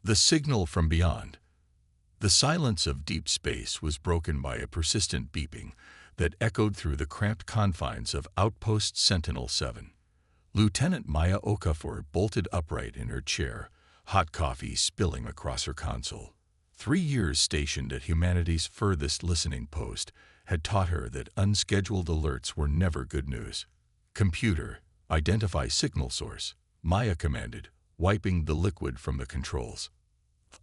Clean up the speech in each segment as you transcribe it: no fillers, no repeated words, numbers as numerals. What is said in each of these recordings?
The signal from beyond. The silence of deep space was broken by a persistent beeping that echoed through the cramped confines of Outpost Sentinel-7. Lieutenant Maya Okafor bolted upright in her chair, hot coffee spilling across her console. 3 years stationed at humanity's furthest listening post had taught her that unscheduled alerts were never good news. "Computer, identify signal source," Maya commanded, wiping the liquid from the controls.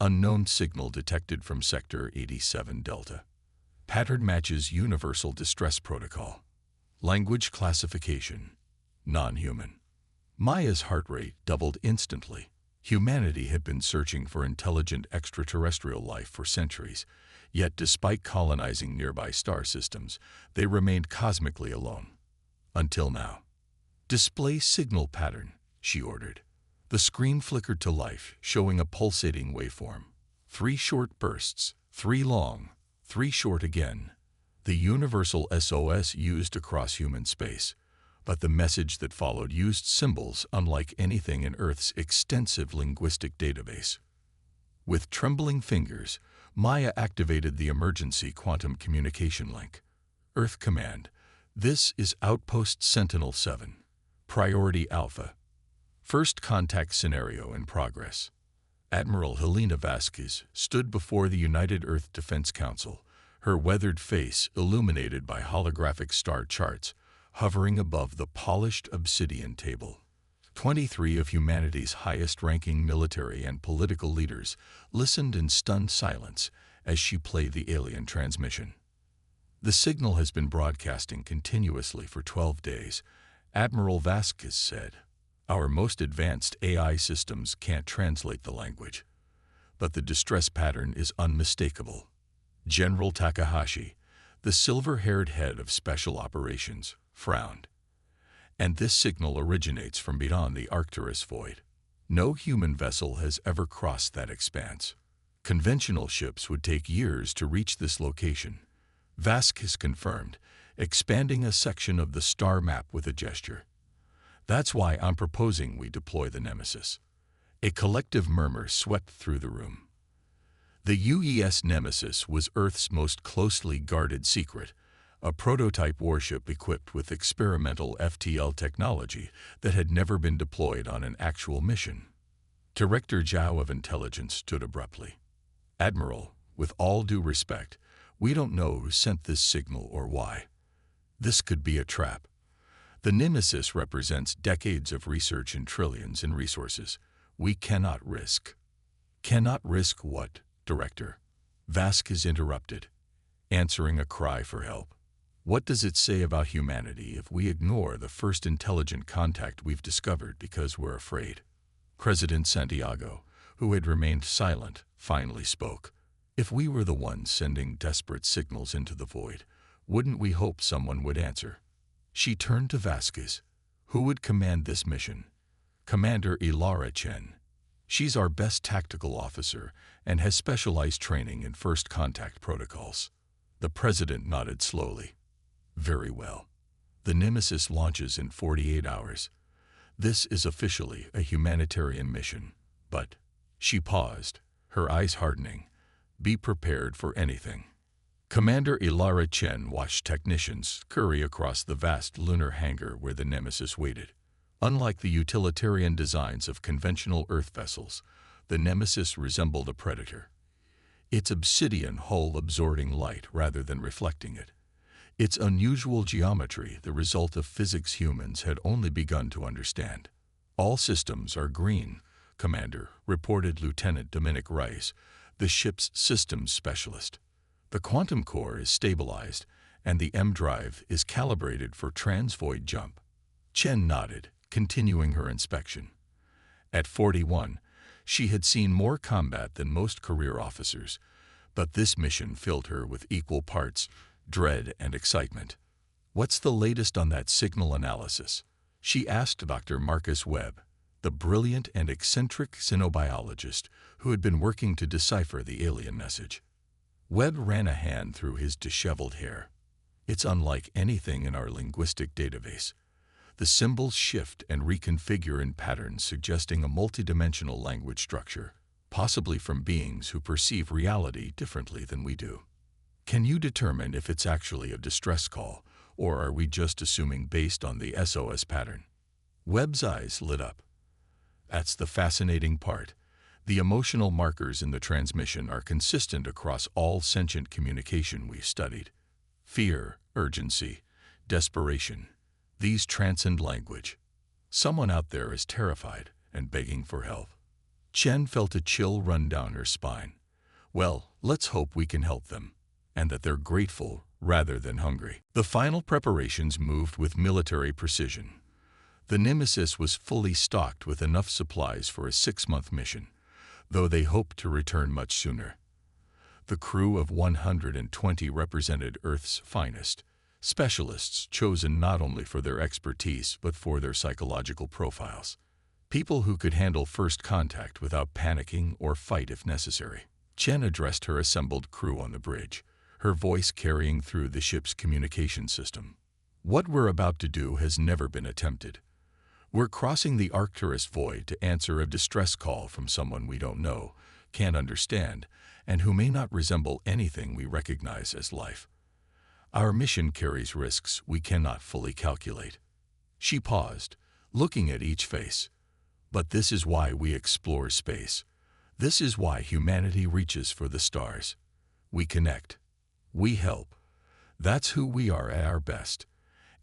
"Unknown signal detected from Sector 87 Delta. Pattern matches Universal Distress Protocol. Language classification: non-human." Maya's heart rate doubled instantly. Humanity had been searching for intelligent extraterrestrial life for centuries, yet despite colonizing nearby star systems, they remained cosmically alone. Until now. "Display signal pattern," she ordered. The screen flickered to life, showing a pulsating waveform. 3 short bursts, 3 long, 3 short again. The universal SOS used across human space, but the message that followed used symbols unlike anything in Earth's extensive linguistic database. With trembling fingers, Maya activated the emergency quantum communication link. "Earth Command, this is Outpost Sentinel-7. Priority Alpha. First contact scenario in progress." Admiral Helena Vasquez stood before the United Earth Defense Council, her weathered face illuminated by holographic star charts, hovering above the polished obsidian table. 23 of humanity's highest-ranking military and political leaders listened in stunned silence as she played the alien transmission. "The signal has been broadcasting continuously for 12 days, Admiral Vasquez said. "Our most advanced AI systems can't translate the language, but the distress pattern is unmistakable." General Takahashi, the silver-haired head of Special Operations, frowned. "And this signal originates from beyond the Arcturus void. No human vessel has ever crossed that expanse. Conventional ships would take years to reach this location," Vasquez confirmed, expanding a section of the star map with a gesture. "That's why I'm proposing we deploy the Nemesis." A collective murmur swept through the room. The UES Nemesis was Earth's most closely guarded secret, a prototype warship equipped with experimental FTL technology that had never been deployed on an actual mission. Director Zhao of Intelligence stood abruptly. "Admiral, with all due respect, we don't know who sent this signal or why. This could be a trap. The Nemesis represents decades of research and trillions in resources. We cannot risk." "Cannot risk what, Director?" Vasquez interrupted, answering a cry for help. "What does it say about humanity if we ignore the first intelligent contact we've discovered because we're afraid?" President Santiago, who had remained silent, finally spoke. "If we were the ones sending desperate signals into the void, wouldn't we hope someone would answer?" She turned to Vasquez. "Who would command this mission?" "Commander Ilara Chen. She's our best tactical officer and has specialized training in first contact protocols." The president nodded slowly. "Very well. The Nemesis launches in 48 hours. This is officially a humanitarian mission, but..." She paused, her eyes hardening. "Be prepared for anything." Commander Ilara Chen watched technicians scurry across the vast lunar hangar where the Nemesis waited. Unlike the utilitarian designs of conventional Earth vessels, the Nemesis resembled a predator. Its obsidian hull absorbing light rather than reflecting it. Its unusual geometry, the result of physics humans had only begun to understand. "All systems are green, Commander," reported Lieutenant Dominic Rice, the ship's systems specialist. "The quantum core is stabilized, and the M-drive is calibrated for transvoid jump." Chen nodded, continuing her inspection. At 41, she had seen more combat than most career officers, but this mission filled her with equal parts dread and excitement. "What's the latest on that signal analysis?" she asked Dr. Marcus Webb, the brilliant and eccentric xenobiologist who had been working to decipher the alien message. Webb ran a hand through his disheveled hair. "It's unlike anything in our linguistic database. The symbols shift and reconfigure in patterns suggesting a multidimensional language structure. possibly from beings who perceive reality differently than we do. Can you determine if it's actually a distress call, or are we just assuming based on the SOS pattern? Webb's eyes lit up. That's the fascinating part. The emotional markers in the transmission are consistent across all sentient communication we've studied. Fear, urgency, desperation. These transcend language. Someone out there is terrified and begging for help. Chen felt a chill run down her spine. Well, let's hope we can help them, and that they're grateful rather than hungry. The final preparations moved with military precision. The Nemesis was fully stocked with enough supplies for a 6-month mission, though they hoped to return much sooner. The crew of 120 represented Earth's finest, specialists chosen not only for their expertise but for their psychological profiles. People who could handle first contact without panicking or fight if necessary. Chen addressed her assembled crew on the bridge, her voice carrying through the ship's communication system. What we're about to do has never been attempted. We're crossing the Arcturus void to answer a distress call from someone we don't know, can't understand, and who may not resemble anything we recognize as life. Our mission carries risks we cannot fully calculate. She paused, looking at each face. But this is why we explore space. This is why humanity reaches for the stars. We connect. We help. That's who we are at our best.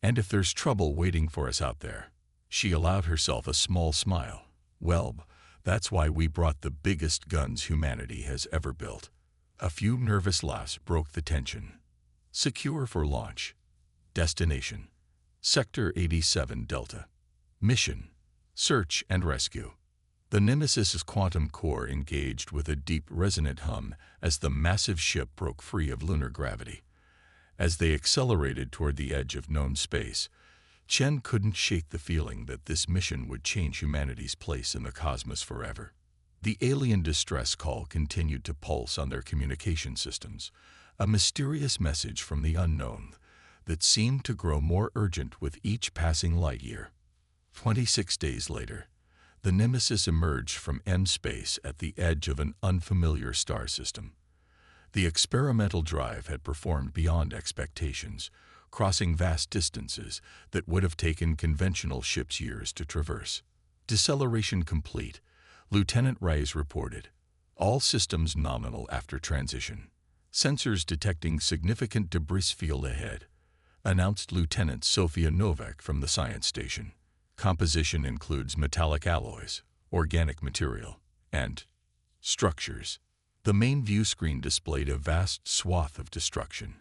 And if there's trouble waiting for us out there, she allowed herself a small smile. Well, that's why we brought the biggest guns humanity has ever built. A few nervous laughs broke the tension. Secure for launch. Destination: Sector 87 Delta. Mission: search and rescue. The Nemesis's quantum core engaged with a deep, resonant hum as the massive ship broke free of lunar gravity. As they accelerated toward the edge of known space, Chen couldn't shake the feeling that this mission would change humanity's place in the cosmos forever. The alien distress call continued to pulse on their communication systems, a mysterious message from the unknown that seemed to grow more urgent with each passing light year. 26 days later, the Nemesis emerged from M-space at the edge of an unfamiliar star system. The experimental drive had performed beyond expectations, crossing vast distances that would have taken conventional ships years to traverse. Deceleration complete, Lieutenant Reyes reported. All systems nominal after transition. Sensors detecting significant debris field ahead, announced Lieutenant Sofia Novak from the science station. Composition includes metallic alloys, organic material, and structures. The main view screen displayed a vast swath of destruction,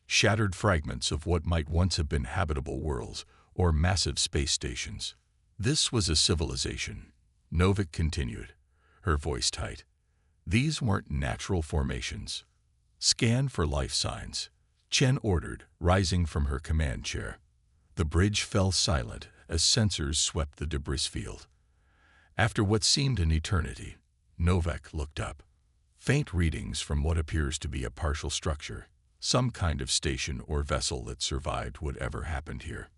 shattered fragments of what might once have been habitable worlds or massive space stations. This was a civilization, Novak continued, her voice tight. These weren't natural formations. Scan for life signs, Chen ordered, rising from her command chair. The bridge fell silent as sensors swept the debris field. After what seemed an eternity, Novak looked up. Faint readings from what appears to be a partial structure, some kind of station or vessel that survived whatever happened here.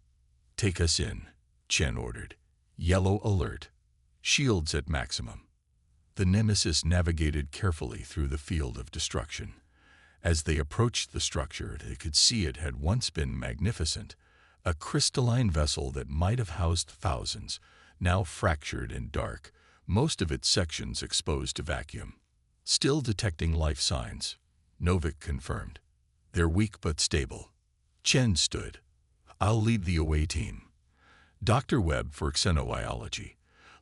Take us in, Chen ordered. Yellow alert. Shields at maximum. The Nemesis navigated carefully through the field of destruction. As they approached the structure, they could see it had once been magnificent, a crystalline vessel that might have housed thousands, now fractured and dark, most of its sections exposed to vacuum. Still detecting life signs, Novak confirmed. They're weak but stable. Chen stood. I'll lead the away team. Dr. Webb for xenobiology,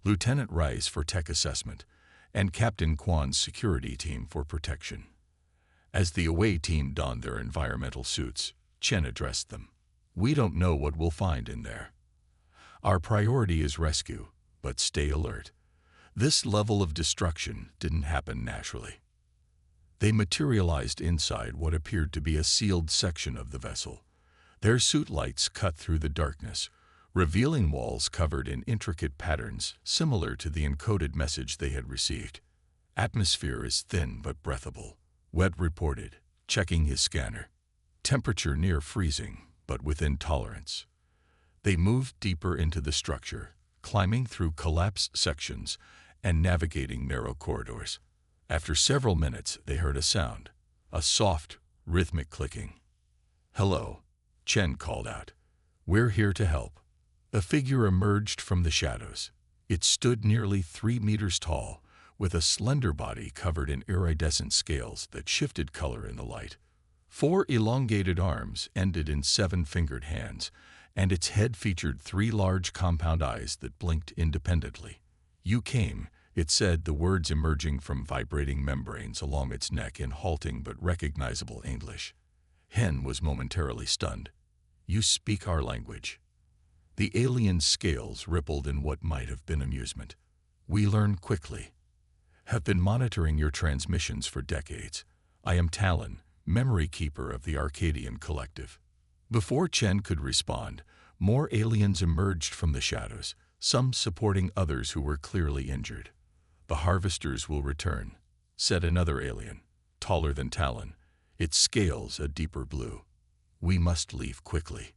Lieutenant Rice for tech assessment, and Captain Kwan's security team for protection. As the away team donned their environmental suits, Chen addressed them. We don't know what we'll find in there. Our priority is rescue, but stay alert. This level of destruction didn't happen naturally. They materialized inside what appeared to be a sealed section of the vessel. Their suit lights cut through the darkness, revealing walls covered in intricate patterns similar to the encoded message they had received. Atmosphere is thin but breathable, Webb reported, checking his scanner. Temperature near freezing, but within tolerance. They moved deeper into the structure, climbing through collapsed sections and navigating narrow corridors. After several minutes, they heard a sound, a soft, rhythmic clicking. "Hello," Chen called out. "We're here to help." A figure emerged from the shadows. It stood nearly 3 meters tall, with a slender body covered in iridescent scales that shifted color in the light. 4 elongated arms ended in 7-fingered hands, and its head featured 3 large compound eyes that blinked independently. "You came," it said, the words emerging from vibrating membranes along its neck in halting but recognizable English. Hen was momentarily stunned. "You speak our language." The alien's scales rippled in what might have been amusement. "We learn quickly. Have been monitoring your transmissions for decades. I am Talon, memory keeper of the Arcadian Collective." Before Chen could respond, more aliens emerged from the shadows, some supporting others who were clearly injured. "The harvesters will return," said another alien, taller than Talon, its scales a deeper blue. "We must leave quickly."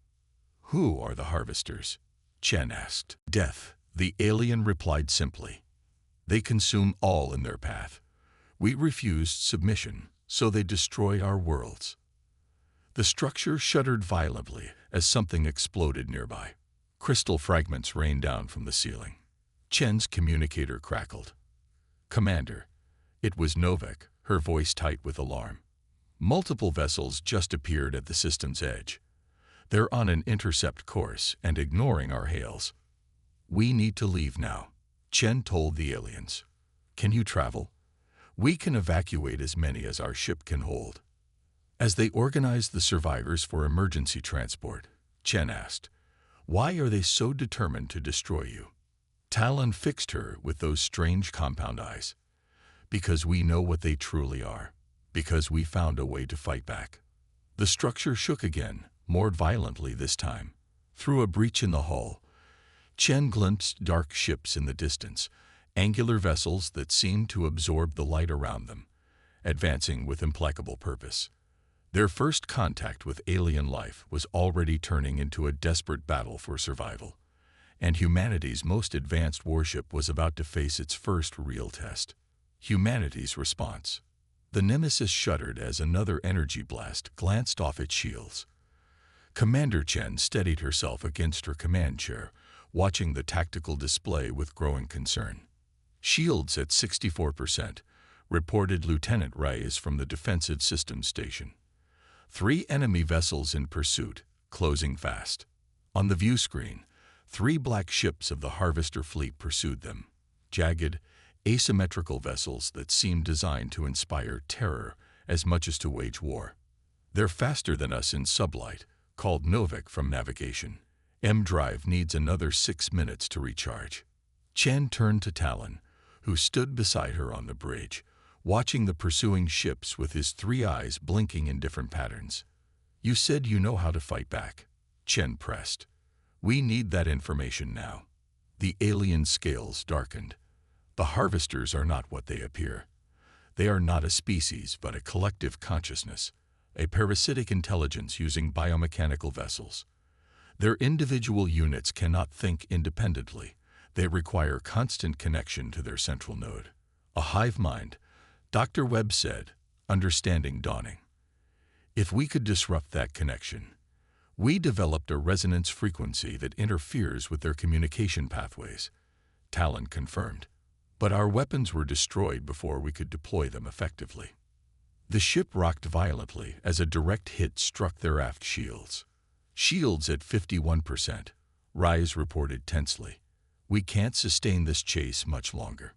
"Who are the harvesters?" Chen asked. "Death," the alien replied simply. "They consume all in their path. We refused submission, so they destroy our worlds." The structure shuddered violently as something exploded nearby. Crystal fragments rained down from the ceiling. Chen's communicator crackled. "Commander." It was Novak, her voice tight with alarm. "Multiple vessels just appeared at the system's edge. They're on an intercept course and ignoring our hails. We need to leave now," Chen told the aliens. "Can you travel? We can evacuate as many as our ship can hold." As they organized the survivors for emergency transport, Chen asked, "Why are they so determined to destroy you?" Talon fixed her with those strange compound eyes. "Because we know what they truly are. Because we found a way to fight back." The structure shook again, more violently this time. Through a breach in the hull, Chen glimpsed dark ships in the distance, angular vessels that seemed to absorb the light around them, advancing with implacable purpose. Their first contact with alien life was already turning into a desperate battle for survival, and humanity's most advanced warship was about to face its first real test. Humanity's response. The Nemesis shuddered as another energy blast glanced off its shields. Commander Chen steadied herself against her command chair, watching the tactical display with growing concern. "Shields at 64%, reported Lieutenant Reyes from the Defensive Systems Station. 3 enemy vessels in pursuit, closing fast." On the view screen, 3 black ships of the Harvester fleet pursued them, jagged, asymmetrical vessels that seemed designed to inspire terror as much as to wage war. "They're faster than us in sublight," called Novak from navigation. "M-Drive needs another 6 minutes to recharge." Chen turned to Talon, who stood beside her on the bridge, watching the pursuing ships with his 3 eyes blinking in different patterns. "You said you know how to fight back," Chen pressed. "We need that information now." The alien scales darkened. "The harvesters are not what they appear. They are not a species, but a collective consciousness, a parasitic intelligence using biomechanical vessels. Their individual units cannot think independently. They require constant connection to their central node. A hive mind," Dr. Webb said, understanding dawning. "If we could disrupt that connection." "We developed a resonance frequency that interferes with their communication pathways," Talon confirmed. "But our weapons were destroyed before we could deploy them effectively." The ship rocked violently as a direct hit struck their aft shields. "Shields at 51%, Rise reported tensely. "We can't sustain this chase much longer."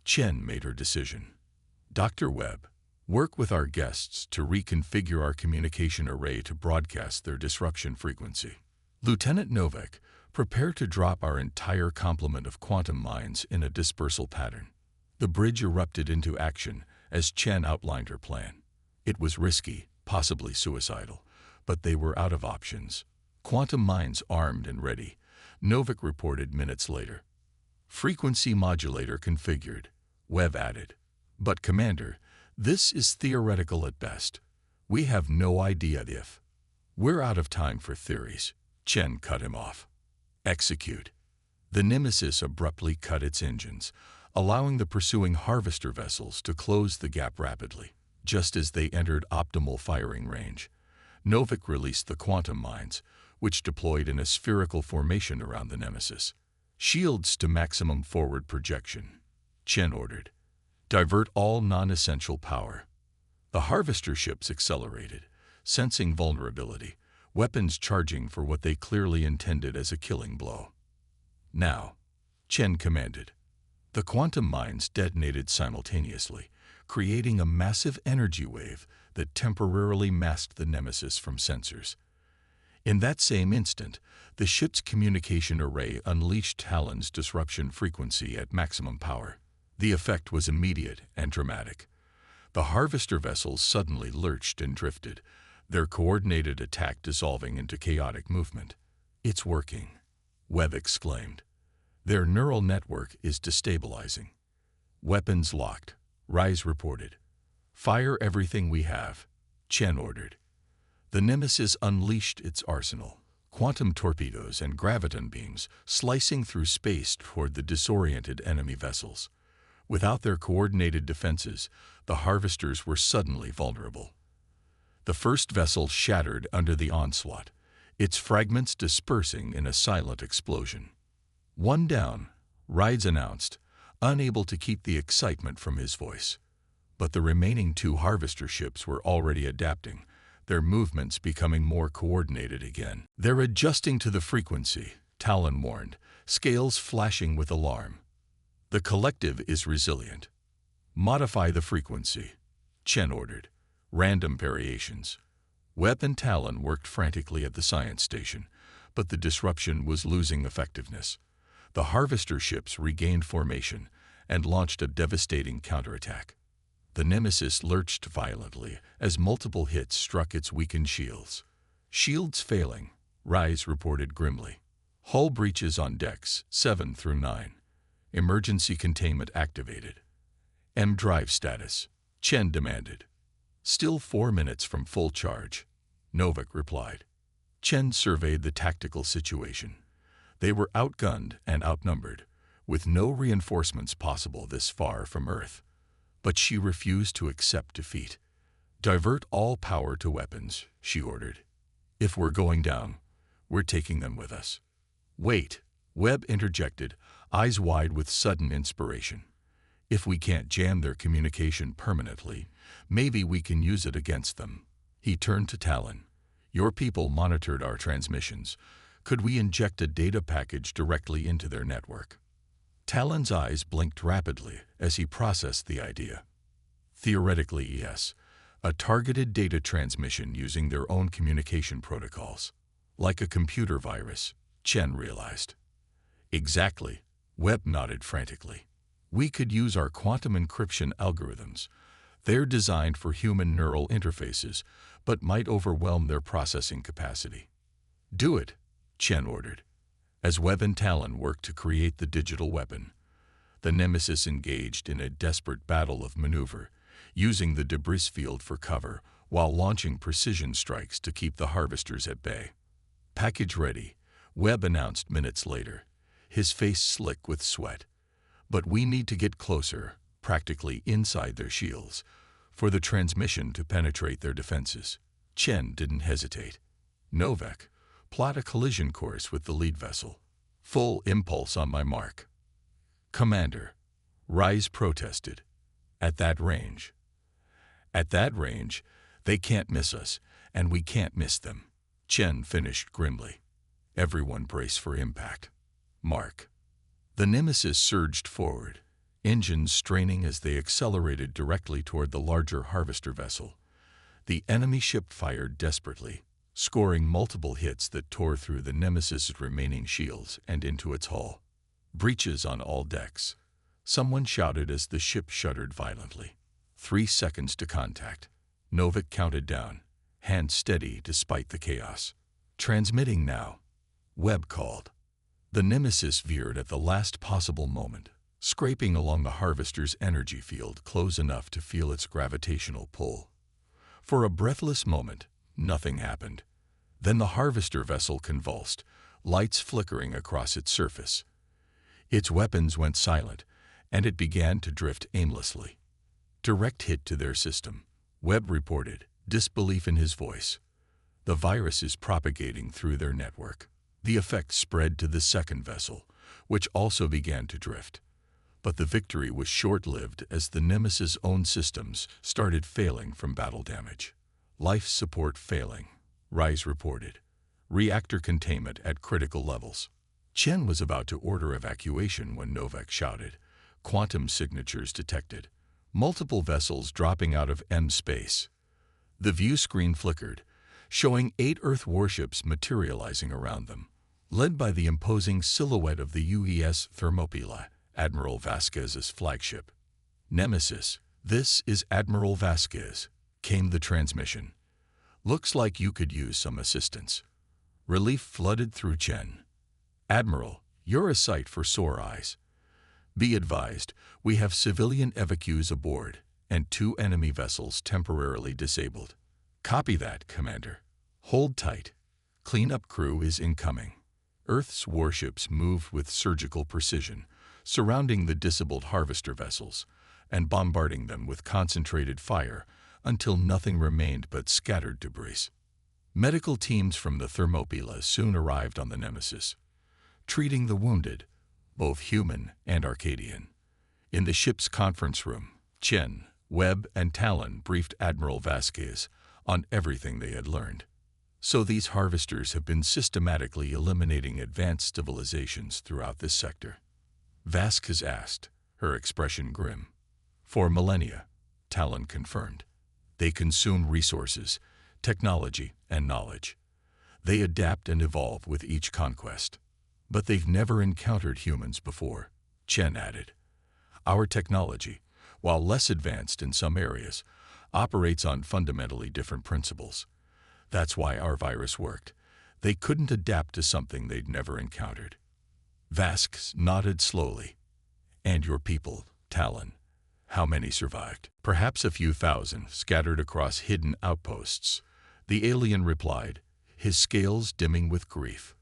Chen made her decision. "Dr. Webb, work with our guests to reconfigure our communication array to broadcast their disruption frequency. Lieutenant Novak, prepare to drop our entire complement of quantum mines in a dispersal pattern." The bridge erupted into action as Chen outlined her plan. It was risky, possibly suicidal, but they were out of options. "Quantum mines armed and ready," Novak reported minutes later. "Frequency modulator configured," Webb added. "But Commander, this is theoretical at best. We have no idea if." "We're out of time for theories," Chen cut him off. "Execute." The Nemesis abruptly cut its engines, allowing the pursuing harvester vessels to close the gap rapidly. Just as they entered optimal firing range, Novik released the quantum mines, which deployed in a spherical formation around the Nemesis. Shields to maximum forward projection, Chen ordered. Divert all non-essential power. The harvester ships accelerated, sensing vulnerability, weapons charging for what they clearly intended as a killing blow. Now, Chen commanded. The quantum mines detonated simultaneously, creating a massive energy wave that temporarily masked the Nemesis from sensors. In that same instant, the ship's communication array unleashed Talon's disruption frequency at maximum power. The effect was immediate and dramatic. The harvester vessels suddenly lurched and drifted, their coordinated attack dissolving into chaotic movement. "It's working," Webb exclaimed. "Their neural network is destabilizing." "Weapons locked," Rise reported. "Fire everything we have," Chen ordered. The Nemesis unleashed its arsenal, quantum torpedoes and graviton beams slicing through space toward the disoriented enemy vessels. Without their coordinated defenses, the harvesters were suddenly vulnerable. The first vessel shattered under the onslaught, its fragments dispersing in a silent explosion. "One down," Rise announced, unable to keep the excitement from his voice. But the remaining two harvester ships were already adapting, their movements becoming more coordinated again. "They're adjusting to the frequency," Talon warned, scales flashing with alarm. "The collective is resilient." "Modify the frequency," Chen ordered. Random variations. Webb and Talon worked frantically at the science station, but the disruption was losing effectiveness. The harvester ships regained formation and launched a devastating counterattack. The Nemesis lurched violently as multiple hits struck its weakened shields. "Shields failing," Rise reported grimly. "Hull breaches on decks 7 through 9. Emergency containment activated." "M drive status," Chen demanded. "Still 4 minutes from full charge," Novik replied. Chen surveyed the tactical situation. They were outgunned and outnumbered, with no reinforcements possible this far from Earth. But she refused to accept defeat. "Divert all power to weapons," she ordered. "If we're going down, we're taking them with us." "Wait," Webb interjected, eyes wide with sudden inspiration. "If we can't jam their communication permanently, maybe we can use it against them." He turned to Talon. "Your people monitored our transmissions. Could we inject a data package directly into their network?" Talon's eyes blinked rapidly as he processed the idea. "Theoretically, yes. A targeted data transmission using their own communication protocols. Like a computer virus," Chen realized. "Exactly," Webb nodded frantically. "We could use our quantum encryption algorithms. They're designed for human neural interfaces, but might overwhelm their processing capacity." "Do it," Chen ordered. As Webb and Talon worked to create the digital weapon, the Nemesis engaged in a desperate battle of maneuver, using the debris field for cover while launching precision strikes to keep the harvesters at bay. "Package ready," Webb announced minutes later, his face slick with sweat. "But we need to get closer, practically inside their shields, for the transmission to penetrate their defenses." Chen didn't hesitate. "Novik, plot a collision course with the lead vessel. Full impulse on my mark." "Commander," Rise protested. "At that range." "At that range, they can't miss us, and we can't miss them," Chen finished grimly. "Everyone brace for impact. Mark." The Nemesis surged forward, engines straining as they accelerated directly toward the larger harvester vessel. The enemy ship fired desperately, scoring multiple hits that tore through the Nemesis's remaining shields and into its hull. "Breaches on all decks," someone shouted as the ship shuddered violently. 3 seconds to contact. Novik counted down, hands steady despite the chaos. "Transmitting now," Webb called. The Nemesis veered at the last possible moment, scraping along the harvester's energy field close enough to feel its gravitational pull. For a breathless moment, nothing happened. Then the harvester vessel convulsed, lights flickering across its surface. Its weapons went silent, and it began to drift aimlessly. Direct hit to their system, Webb reported, disbelief in his voice. The virus is propagating through their network. The effect spread to the second vessel, which also began to drift. But the victory was short-lived as the Nemesis' own systems started failing from battle damage. Life support failing, Rise reported. Reactor containment at critical levels. Chen was about to order evacuation when Novak shouted. Quantum signatures detected. Multiple vessels dropping out of M space. The view screen flickered, showing 8 Earth warships materializing around them, led by the imposing silhouette of the UES Thermopylae, Admiral Vasquez's flagship. Nemesis, this is Admiral Vasquez, came the transmission. Looks like you could use some assistance. Relief flooded through Chen. Admiral, you're a sight for sore eyes. Be advised, we have civilian evacuees aboard and 2 enemy vessels temporarily disabled. Copy that, Commander. Hold tight. Cleanup crew is incoming. Earth's warships moved with surgical precision, surrounding the disabled harvester vessels and bombarding them with concentrated fire until nothing remained but scattered debris. Medical teams from the Thermopylae soon arrived on the Nemesis, treating the wounded, both human and Arcadian. In the ship's conference room, Chen, Webb, and Talon briefed Admiral Vasquez on everything they had learned. So these harvesters have been systematically eliminating advanced civilizations throughout this sector? Vasquez asked, her expression grim. For millennia, Talon confirmed. They consume resources, technology, and knowledge. They adapt and evolve with each conquest. But they've never encountered humans before, Chen added. Our technology, while less advanced in some areas, operates on fundamentally different principles. That's why our virus worked. They couldn't adapt to something they'd never encountered. Vasquez nodded slowly. And your people, Talon, how many survived? Perhaps a few thousand, scattered across hidden outposts. The alien replied, his scales dimming with grief.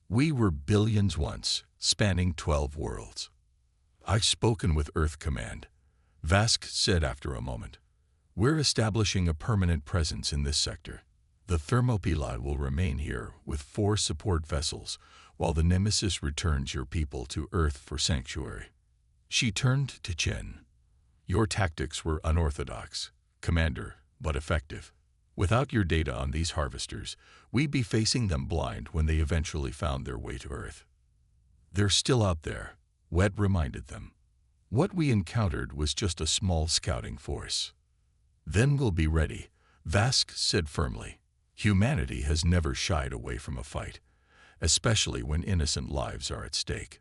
We were billions once, spanning 12 worlds. I've spoken with Earth Command, Vasquez said after a moment. We're establishing a permanent presence in this sector. The Thermopylae will remain here with 4 support vessels while the Nemesis returns your people to Earth for sanctuary. She turned to Chen. Your tactics were unorthodox, Commander, but effective. Without your data on these harvesters, we'd be facing them blind when they eventually found their way to Earth. They're still out there, Webb reminded them. What we encountered was just a small scouting force. Then we'll be ready, Vasquez said firmly. Humanity has never shied away from a fight, especially when innocent lives are at stake.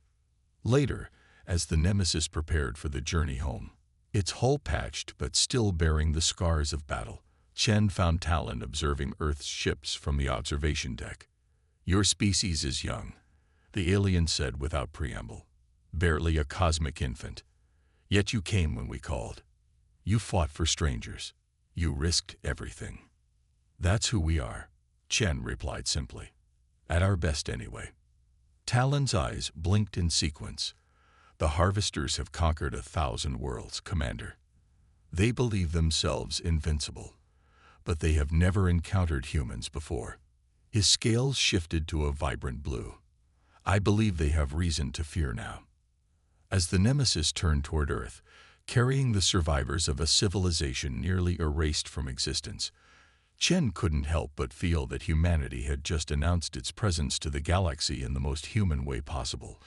Later, as the Nemesis prepared for the journey home, its hull patched but still bearing the scars of battle, Chen found Talon observing Earth's ships from the observation deck. Your species is young, the alien said without preamble, barely a cosmic infant. Yet you came when we called. You fought for strangers. You risked everything. That's who we are, Chen replied simply. At our best anyway. Talon's eyes blinked in sequence. The harvesters have conquered 1,000 worlds, Commander. They believe themselves invincible, but they have never encountered humans before. His scales shifted to a vibrant blue. I believe they have reason to fear now. As the Nemesis turned toward Earth, carrying the survivors of a civilization nearly erased from existence, Chen couldn't help but feel that humanity had just announced its presence to the galaxy in the most human way possible,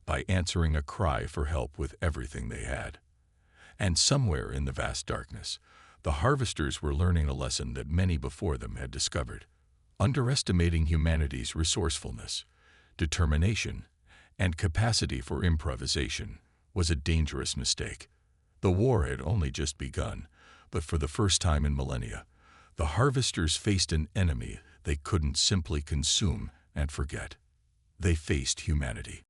by answering a cry for help with everything they had. And somewhere in the vast darkness, the harvesters were learning a lesson that many before them had discovered. Underestimating humanity's resourcefulness, determination, and capacity for improvisation was a dangerous mistake. The war had only just begun, but for the first time in millennia, the harvesters faced an enemy they couldn't simply consume and forget. They faced humanity.